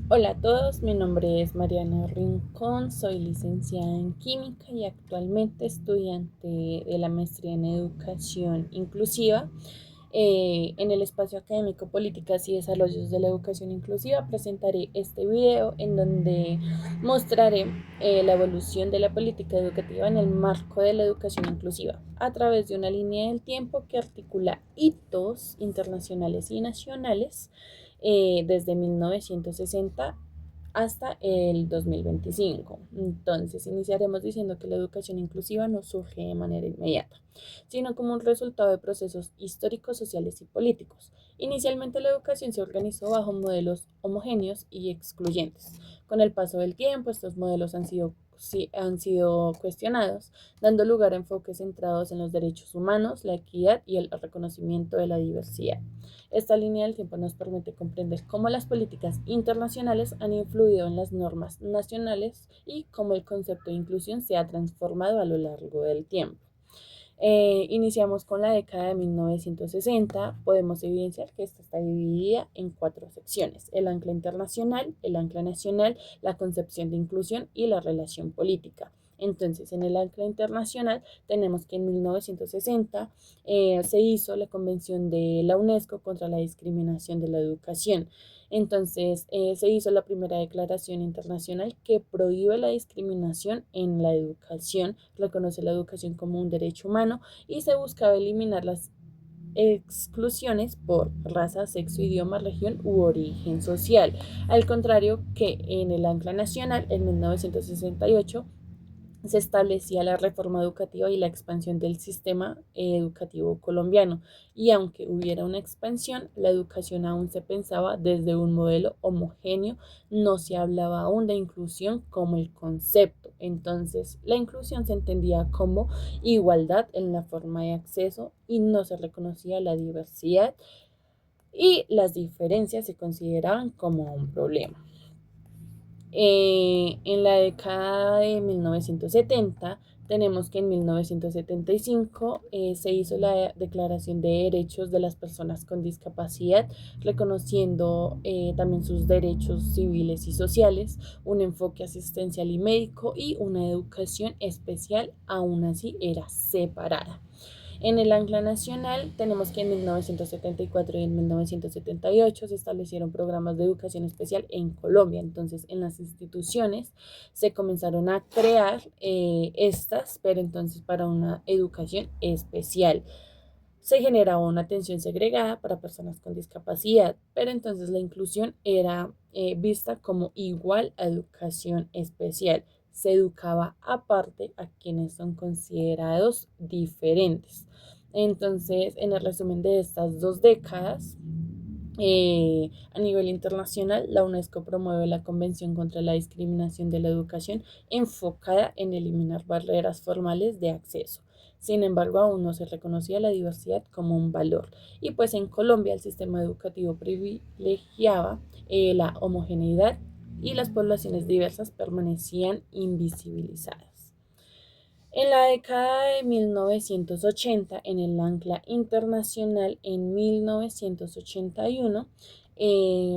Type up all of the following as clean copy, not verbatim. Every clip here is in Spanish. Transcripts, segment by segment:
Hola a todos, mi nombre es Mariana Rincón, soy licenciada en Química y actualmente estudiante de la maestría en Educación Inclusiva. En el espacio académico Políticas y Desarrollos de la Educación Inclusiva presentaré este video en donde mostraré la evolución de la política educativa en el marco de la educación inclusiva a través de una línea del tiempo que articula hitos internacionales y nacionales desde 1960 hasta el 2025. Entonces, iniciaremos diciendo que la educación inclusiva no surge de manera inmediata, sino como un resultado de procesos históricos, sociales y políticos. Inicialmente la educación se organizó bajo modelos homogéneos y excluyentes. Con el paso del tiempo, estos modelos han sido cuestionados, dando lugar a enfoques centrados en los derechos humanos, la equidad y el reconocimiento de la diversidad. Esta línea del tiempo nos permite comprender cómo las políticas internacionales han influido en las normas nacionales y cómo el concepto de inclusión se ha transformado a lo largo del tiempo. Iniciamos con la década de 1960. Podemos evidenciar que esta está dividida en cuatro secciones: el ancla internacional, el ancla nacional, la concepción de inclusión y la relación política. Entonces, en el ancla internacional tenemos que en 1960 se hizo la Convención de la UNESCO contra la discriminación de la educación. Entonces, se hizo la primera declaración internacional que prohíbe la discriminación en la educación, reconoce la educación como un derecho humano y se buscaba eliminar las exclusiones por raza, sexo, idioma, región u origen social. Al contrario que en el Ancla Nacional, en 1968, se establecía la reforma educativa y la expansión del sistema educativo colombiano. Y aunque hubiera una expansión, la educación aún se pensaba desde un modelo homogéneo, no se hablaba aún de inclusión como el concepto. Entonces, la inclusión se entendía como igualdad en la forma de acceso y no se reconocía la diversidad y las diferencias se consideraban como un problema. En la década de 1970 tenemos que en 1975 se hizo la Declaración de Derechos de las Personas con Discapacidad, reconociendo también sus derechos civiles y sociales, un enfoque asistencial y médico y una educación especial, aún así era separada. En el ancla nacional tenemos que en 1974 y en 1978 se establecieron programas de educación especial en Colombia. Entonces, en las instituciones se comenzaron a crear estas, pero entonces para una educación especial. Se generaba una atención segregada para personas con discapacidad, pero entonces la inclusión era vista como igual a educación especial. Se educaba aparte a quienes son considerados diferentes. Entonces, en el resumen de estas dos décadas, a nivel internacional, la UNESCO promueve la Convención contra la Discriminación de la Educación enfocada en eliminar barreras formales de acceso. Sin embargo, aún no se reconocía la diversidad como un valor. Y pues en Colombia el sistema educativo privilegiaba la homogeneidad y las poblaciones diversas permanecían invisibilizadas. En la década de 1980, en el Ancla Internacional, en 1981,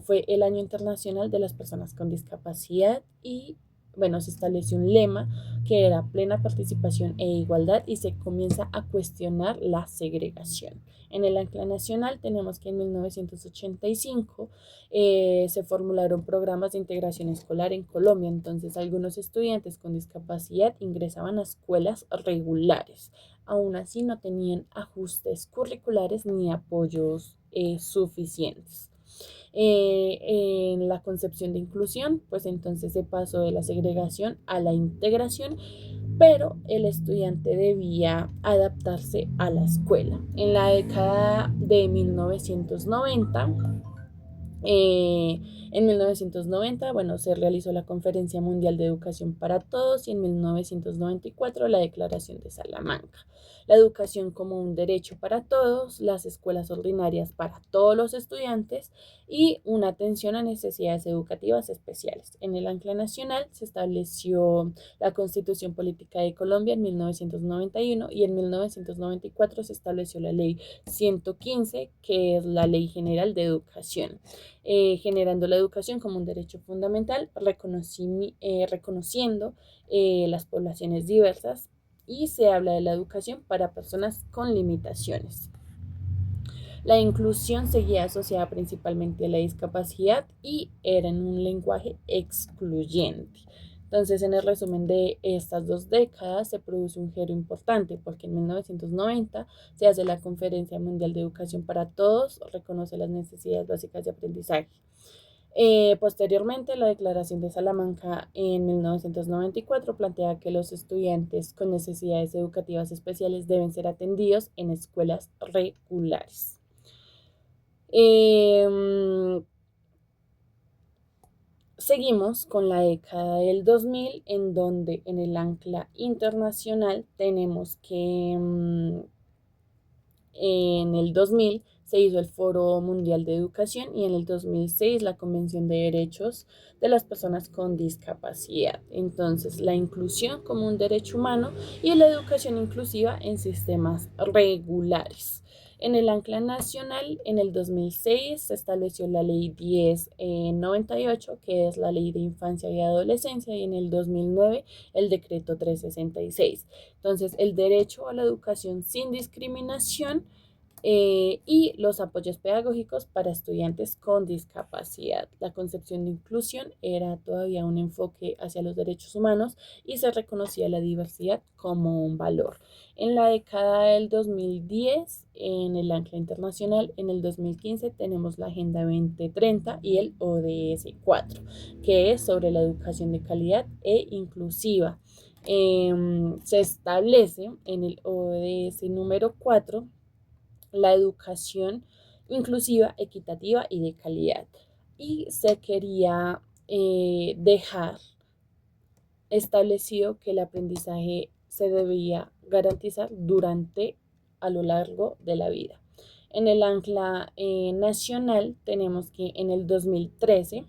fue el Año Internacional de las Personas con Discapacidad y bueno, se estableció un lema que era plena participación e igualdad y se comienza a cuestionar la segregación. En el Ancla Nacional tenemos que en 1985 se formularon programas de integración escolar en Colombia. Entonces, algunos estudiantes con discapacidad ingresaban a escuelas regulares. Aún así, no tenían ajustes curriculares ni apoyos suficientes. En la concepción de inclusión, pues entonces se pasó de la segregación a la integración, pero el estudiante debía adaptarse a la escuela. En la década de 1990, en 1990, bueno, se realizó la Conferencia Mundial de Educación para Todos y en 1994 la Declaración de Salamanca. La educación como un derecho para todos, las escuelas ordinarias para todos los estudiantes y una atención a necesidades educativas especiales. En el Ancla Nacional se estableció la Constitución Política de Colombia en 1991 y en 1994 se estableció la Ley 115, que es la Ley General de Educación. generando la educación como un derecho fundamental, reconociendo las poblaciones diversas, y se habla de la educación para personas con limitaciones. La inclusión seguía asociada principalmente a la discapacidad y era en un lenguaje excluyente. Entonces, en el resumen de estas 2 décadas se produce un giro importante porque en 1990 se hace la Conferencia Mundial de Educación para Todos, reconoce las necesidades básicas de aprendizaje. Posteriormente, la Declaración de Salamanca en 1994 plantea que los estudiantes con necesidades educativas especiales deben ser atendidos en escuelas regulares. Seguimos con la década del 2000, en donde en el ancla internacional tenemos que en el 2000 se hizo el Foro Mundial de Educación y en el 2006 la Convención de Derechos de las Personas con Discapacidad. Entonces, la inclusión como un derecho humano y la educación inclusiva en sistemas regulares. En el ancla nacional, en el 2006 se estableció la Ley 1098, que es la Ley de Infancia y Adolescencia, y en el 2009 el Decreto 366. Entonces, el derecho a la educación sin discriminación y los apoyos pedagógicos para estudiantes con discapacidad. La concepción de inclusión era todavía un enfoque hacia los derechos humanos y se reconocía la diversidad como un valor. En la década del 2010, en el ancla internacional, en el 2015 tenemos la Agenda 2030 y el ODS 4, que es sobre la educación de calidad e inclusiva. Se establece en el ODS número 4 la educación inclusiva, equitativa y de calidad. Y se quería dejar establecido que el aprendizaje se debía garantizar a lo largo de la vida. En el ancla nacional tenemos que en el 2013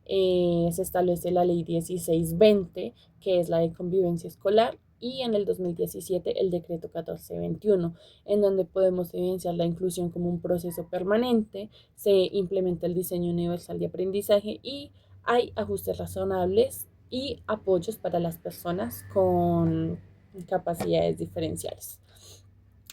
se establece la ley 1620, que es la de convivencia escolar, y en el 2017 el decreto 1421, en donde podemos evidenciar la inclusión como un proceso permanente, se implementa el diseño universal de aprendizaje y hay ajustes razonables y apoyos para las personas con capacidades diferenciales.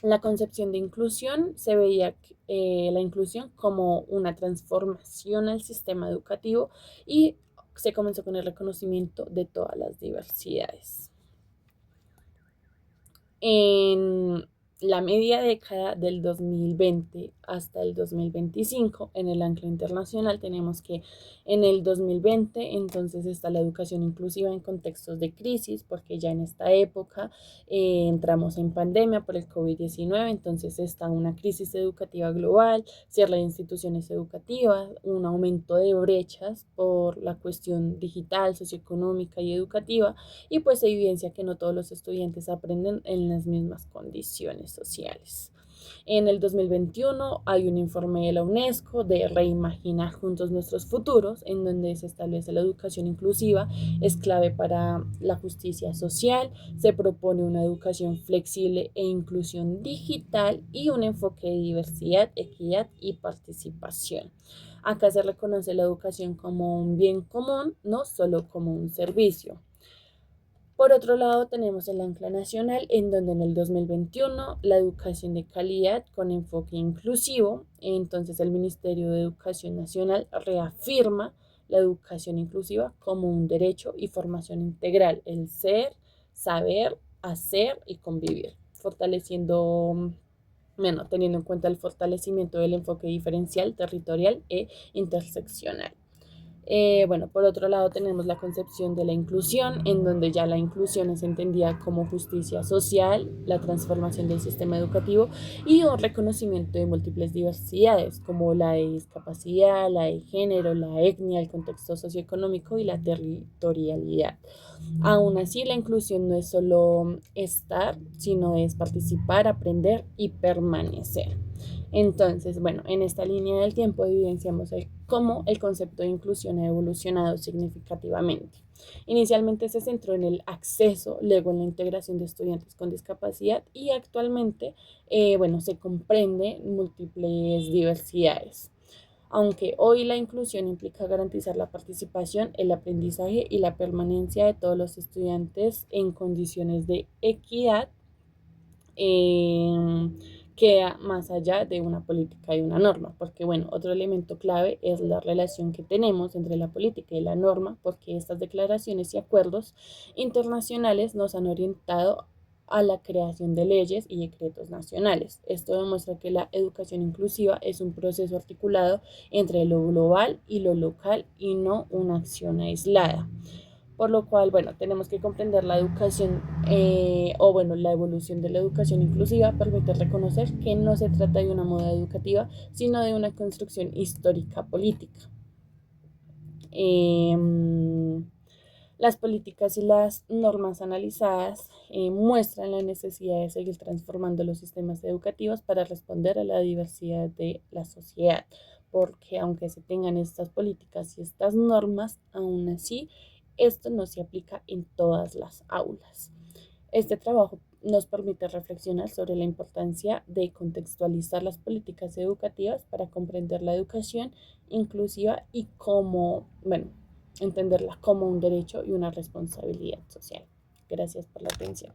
La concepción de inclusión se veía la inclusión como una transformación al sistema educativo y se comenzó con el reconocimiento de todas las diversidades. En la media década del 2020 hasta el 2025, en el ancla internacional, tenemos que en el 2020 entonces está la educación inclusiva en contextos de crisis, porque ya en esta época entramos en pandemia por el COVID-19, entonces está una crisis educativa global, cierre de instituciones educativas, un aumento de brechas por la cuestión digital, socioeconómica y educativa, y pues se evidencia que no todos los estudiantes aprenden en las mismas condiciones sociales. En el 2021 hay un informe de la UNESCO de Reimaginar Juntos Nuestros Futuros, en donde se establece la educación inclusiva es clave para la justicia social, se propone una educación flexible e inclusión digital y un enfoque de diversidad, equidad y participación. Acá se reconoce la educación como un bien común, no solo como un servicio. Por otro lado, tenemos el ancla nacional, en donde en el 2021 la educación de calidad con enfoque inclusivo, entonces el Ministerio de Educación Nacional reafirma la educación inclusiva como un derecho y formación integral, el ser, saber, hacer y convivir, fortaleciendo, bueno, teniendo en cuenta el fortalecimiento del enfoque diferencial, territorial e interseccional. Bueno, por otro lado tenemos la concepción de la inclusión, en donde ya la inclusión es entendida como justicia social, la transformación del sistema educativo y un reconocimiento de múltiples diversidades, como la de discapacidad, la de género, la etnia, el contexto socioeconómico y la territorialidad. Aún así, la inclusión no es solo estar, sino es participar, aprender y permanecer. Entonces, bueno, en esta línea del tiempo evidenciamos cómo el concepto de inclusión ha evolucionado significativamente. Inicialmente se centró en el acceso, luego en la integración de estudiantes con discapacidad y actualmente, bueno, se comprende múltiples diversidades. Aunque hoy la inclusión implica garantizar la participación, el aprendizaje y la permanencia de todos los estudiantes en condiciones de equidad, eh, queda más allá de una política y una norma, porque bueno, otro elemento clave es la relación que tenemos entre la política y la norma, porque estas declaraciones y acuerdos internacionales nos han orientado a la creación de leyes y decretos nacionales. Esto demuestra que la educación inclusiva es un proceso articulado entre lo global y lo local y no una acción aislada. Por lo cual, bueno, tenemos que comprender la educación o bueno, la evolución de la educación inclusiva permite reconocer que no se trata de una moda educativa, sino de una construcción histórica política. Eh, las políticas y las normas analizadas muestran la necesidad de seguir transformando los sistemas educativos para responder a la diversidad de la sociedad, porque aunque se tengan estas políticas y estas normas, aún así esto no se aplica en todas las aulas. Este trabajo nos permite reflexionar sobre la importancia de contextualizar las políticas educativas para comprender la educación inclusiva y cómo, bueno, entenderla como un derecho y una responsabilidad social. Gracias por la atención.